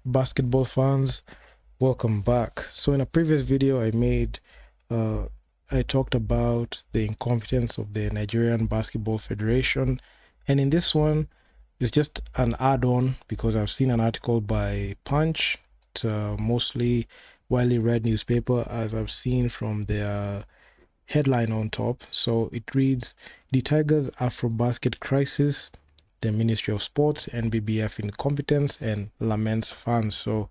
basketball fans, welcome back. So in a previous video I talked about the incompetence of the Nigerian Basketball Federation, and in this one it's just an add-on because I've seen an article by Punch. It's mostly widely read newspaper, as I've seen from their headline on top. So it reads, "The Tigers Afro-Basket Crisis, the Ministry of Sports, NBBF incompetence, and Lament's fans." So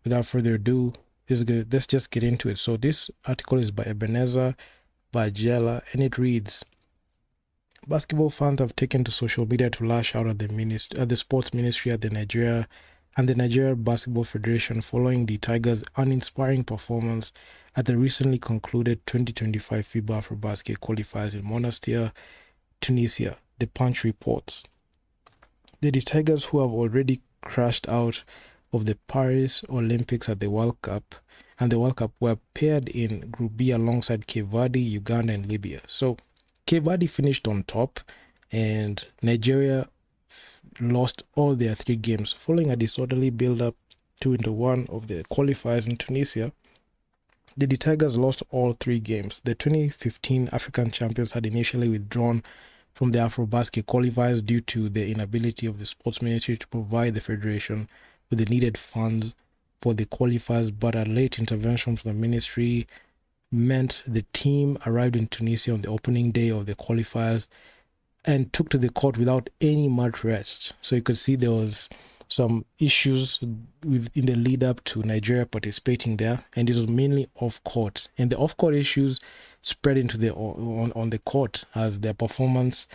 without further ado, let's just get into it. So this article is by Ebenezer Bajela, and it reads, "Basketball fans have taken to social media to lash out at the sports ministry at the Nigeria Basketball Federation following the Tigers' uninspiring performance at the recently concluded 2025 FIBA AfroBasket qualifiers in Monastir, Tunisia," the Punch reports. The Tigers, who have already crashed out of the Paris Olympics at the World Cup, were paired in Group B alongside Cape Verde, Uganda, and Libya. So Cape Verde finished on top, and Nigeria lost all their 3 games following a disorderly build-up 2-1 of the qualifiers in Tunisia. The Tigers lost all 3 games. The 2015 African champions had initially withdrawn from the AfroBasket qualifiers due to the inability of the sports ministry to provide the federation with the needed funds for the qualifiers, but a late intervention from the ministry meant the team arrived in Tunisia on the opening day of the qualifiers and took to the court without any mat rest. So you could see there was some issues in the lead up to Nigeria participating there, and it was mainly off court, and the off court issues spread into the on the court, as their performance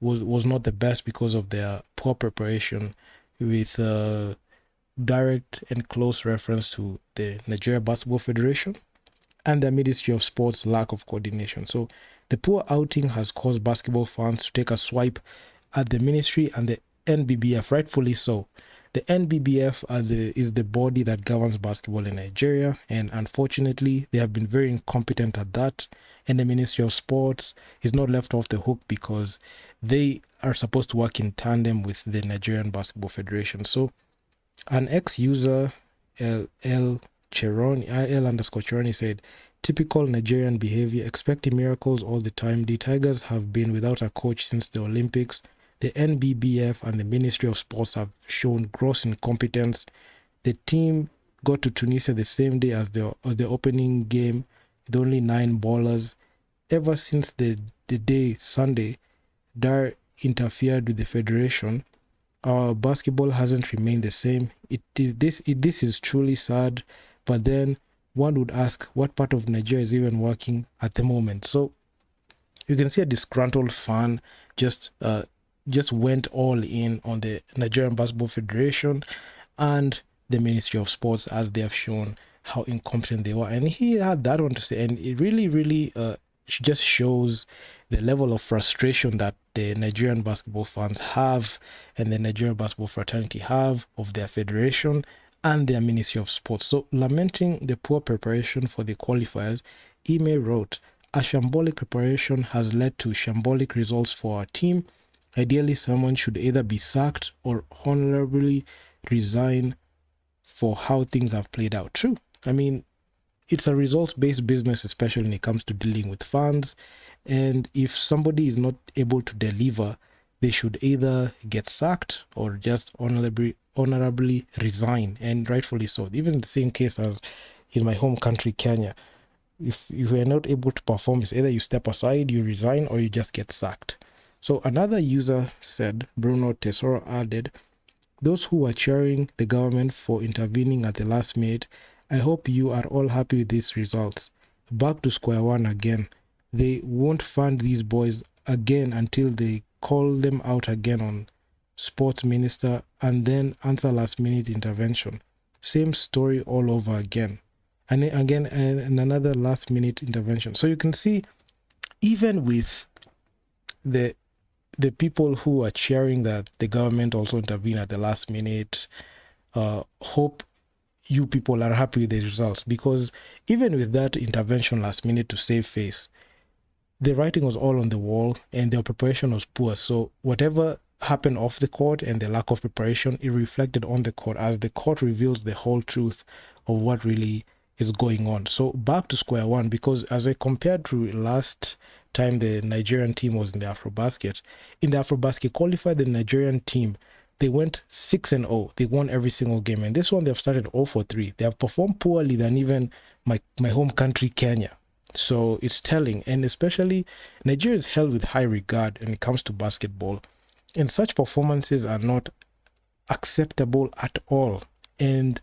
was not the best because of their poor preparation, with direct and close reference to the Nigeria Basketball Federation and the Ministry of Sports' lack of coordination. So the poor outing has caused basketball fans to take a swipe at the ministry and the NBBF, rightfully so. The NBBF is the body that governs basketball in Nigeria, and unfortunately they have been very incompetent at that, and the Ministry of Sports is not left off the hook because they are supposed to work in tandem with the Nigerian Basketball Federation. So an ex-user, L_Cheroni said, "Typical Nigerian behavior, expecting miracles all the time. The Tigers have been without a coach since the Olympics. The NBBF and the Ministry of Sports have shown gross incompetence. The team got to Tunisia the same day as the opening game with only 9 ballers. Ever since the day Sunday, Dar interfered with the federation. Our basketball hasn't remained the same. This is truly sad, but then one would ask what part of Nigeria is even working at the moment." So you can see a disgruntled fan just went all in on the Nigerian Basketball Federation and the Ministry of Sports, as they have shown how incompetent they were, and he had that one to say, and it really just shows the level of frustration that the Nigerian basketball fans have and the Nigerian basketball fraternity have of their federation and their Ministry of Sports. So lamenting the poor preparation for the qualifiers, Ime wrote, "A shambolic preparation has led to shambolic results for our team. Ideally, someone should either be sacked or honorably resign for how things have played out." True. I mean, it's a results-based business, especially when it comes to dealing with fans. And if somebody is not able to deliver, they should either get sacked or just honorably resign, and rightfully so. Even the same case as in my home country, Kenya. If you are not able to perform, it's either you step aside, you resign, or you just get sacked. So another user said, Bruno Tesoro added, "Those who are cheering the government for intervening at the last minute, I hope you are all happy with these results. Back to square one again. They won't fund these boys again until they call them out again on sports minister and then answer last minute intervention. Same story all over again. And again, and another last minute intervention." So you can see, even with the people who are cheering that the government also intervene at the last minute, hope you people are happy with the results, because even with that intervention last minute to save face, the writing was all on the wall and their preparation was poor. So whatever happened off the court and the lack of preparation, it reflected on the court as the court reveals the whole truth of what really is going on. So back to square one, because as I compared to last time the Nigerian team was in the Afrobasket, qualified, the Nigerian team, they went 6-0. They won every single game. And this one, they've started 0-3. They have performed poorly than even my home country, Kenya. So it's telling. And especially, Nigeria is held with high regard when it comes to basketball. And such performances are not acceptable at all. And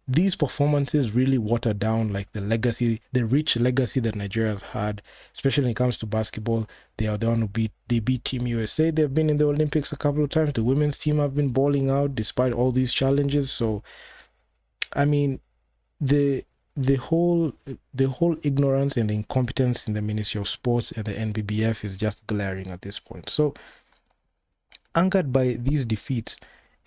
these performances really water down like the legacy, the rich legacy that Nigeria has had, especially when it comes to basketball. They are the one who beat Team USA. They've been in the Olympics a couple of times. The women's team have been balling out despite all these challenges. So, I mean, the whole ignorance and the incompetence in the Ministry of Sports and the NBBF is just glaring at this point. So, angered by these defeats,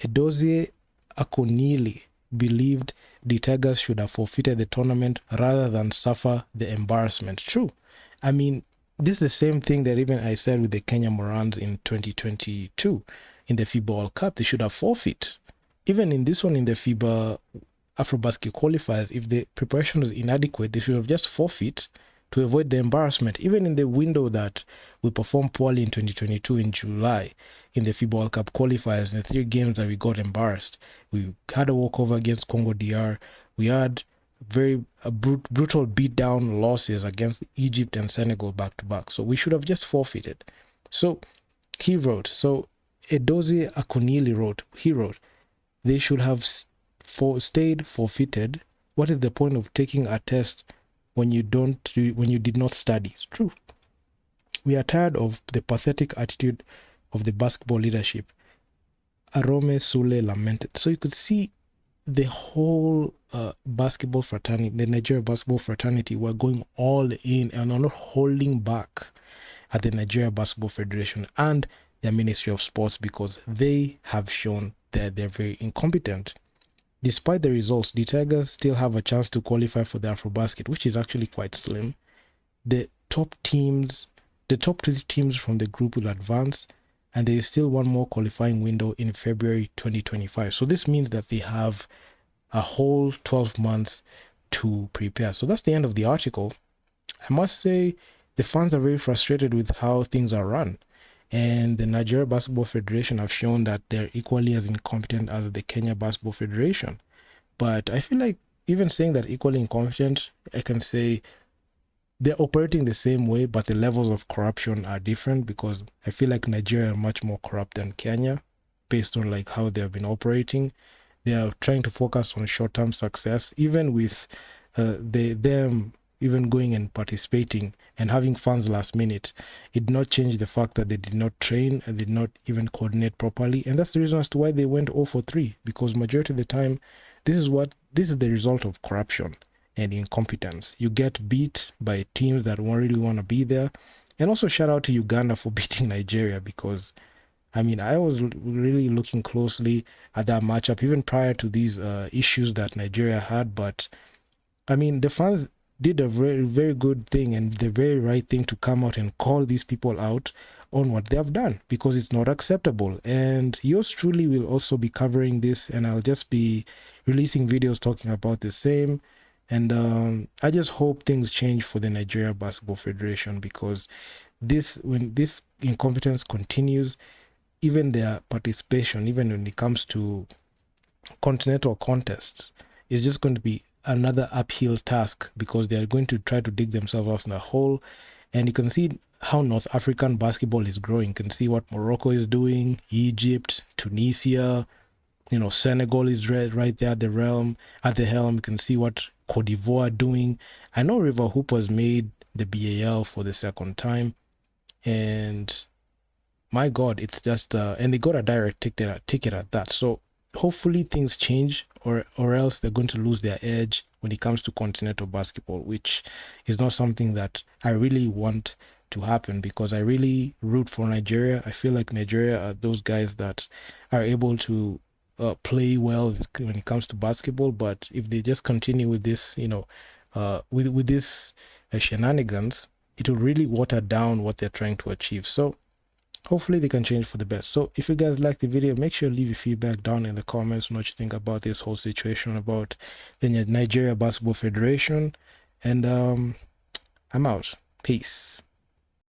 Edozie Akonili believed the Tigers should have forfeited the tournament rather than suffer the embarrassment. True. I mean, this is the same thing that even I said with the Kenya Morans in 2022 in the FIBA World Cup. They should have forfeit. Even in this one, in the FIBA Afrobasket qualifiers, if the preparation was inadequate, they should have just forfeit to avoid the embarrassment. Even in the window that we performed poorly in 2022 in July in the FIBA World Cup qualifiers, in the 3 games that we got embarrassed, we had a walkover against Congo DR. We had very brutal beatdown losses against Egypt and Senegal back to back. So we should have just forfeited. So he wrote, Edozie Akonili wrote, they should have stayed forfeited. What is the point of taking a test when you did not study? It's true. We are tired of the pathetic attitude of the basketball leadership. Arome Sule lamented. So you could see the whole basketball fraternity, the Nigeria basketball fraternity, were going all in and are not holding back at the Nigeria Basketball Federation and their Ministry of Sports, because they have shown that they're very incompetent. Despite the results, the Tigers still have a chance to qualify for the Afrobasket, which is actually quite slim. The top 3 teams from the group will advance, and there is still one more qualifying window in February 2025. So this means that they have a whole 12 months to prepare. So that's the end of the article. I must say the fans are very frustrated with how things are run. And the Nigeria Basketball Federation have shown that they're equally as incompetent as the Kenya Basketball Federation. But I feel like even saying that equally incompetent, I can say they're operating the same way, but the levels of corruption are different, because I feel like Nigeria are much more corrupt than Kenya based on like how they've been operating. They are trying to focus on short-term success, even with them even going and participating and having funds last minute. It did not change the fact that they did not train and did not even coordinate properly. And that's the reason as to why they went 0-3, because majority of the time, this is the result of corruption and incompetence. You get beat by teams that won't really want to be there. And also shout out to Uganda for beating Nigeria, because I mean, I was really looking closely at that matchup even prior to these issues that Nigeria had. But I mean, the fans did a very, very good thing and the very right thing to come out and call these people out on what they have done, because it's not acceptable. And yours truly will also be covering this, and I'll just be releasing videos talking about the same. And I just hope things change for the Nigeria Basketball Federation, because when this incompetence continues, even their participation, even when it comes to continental contests, is just going to be another uphill task, because they are going to try to dig themselves out in a hole. And you can see how North African basketball is growing. You can see what Morocco is doing, Egypt, Tunisia, Senegal is right there at the helm. You can see what Cote d'Ivoire are doing. I know River Hoopers made the BAL for the second time, and my God, it's just and they got a direct ticket at that. So hopefully things change, or else they're going to lose their edge when it comes to continental basketball, which is not something that I really want to happen, because I really root for Nigeria. I feel like Nigeria are those guys that are able to play well when it comes to basketball. But if they just continue with this, with this shenanigans, it will really water down what they're trying to achieve. So hopefully they can change for the best. So if you guys like the video, make sure to leave your feedback down in the comments on what you think about this whole situation about the Nigeria Basketball Federation. And I'm out. Peace.